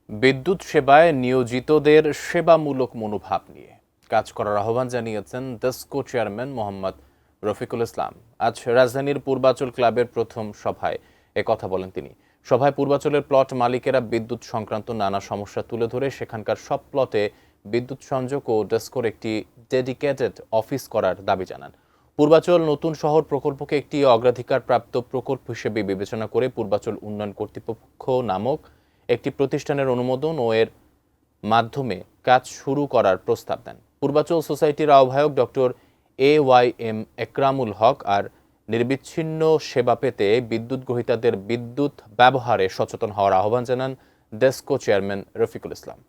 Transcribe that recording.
বিদ্যুৎ সেবায় নিয়োজিতদের সেবামূলক মনোভাব নিয়ে কাজ করার আহ্বান জানিয়েছেন ডেসকো চেয়ারম্যান মোহাম্মদ রফিকুল ইসলাম। আজ রাজধানীর পূর্বাচল ক্লাবের প্রথম সভায় কথা বলেন তিনি। সভায় পূর্বাচলের প্লট মালিকেরা বিদ্যুৎ সংক্রান্ত নানা সমস্যা তুলে ধরে সেখানকার সব প্লটে বিদ্যুৎ সংযোগ ও ডেসকোর একটি ডেডিকেটেড অফিস করার দাবি জানান। পূর্বাচল নতুন শহর প্রকল্পকে একটি অগ্রাধিকারপ্রাপ্ত প্রকল্প হিসেবে বিবেচনা করে পূর্বাচল উন্নয়ন কর্তৃপক্ষ নামক একটি প্রতিষ্ঠানের অনুমোদন ও এর মাধ্যমে কাজ শুরু করার প্রস্তাব দেন। পূর্বাচল সোসাইটির আহ্বায়ক ডক্টর AYM একরামুল হক আর নিরবিচ্ছিন্ন সেবা পেতে বিদ্যুৎ গ্রহীতাদের বিদ্যুৎ ব্যবহারে সচেতন হওয়ার আহ্বান জানান ডেসকো চেয়ারম্যান রফিকুল ইসলাম।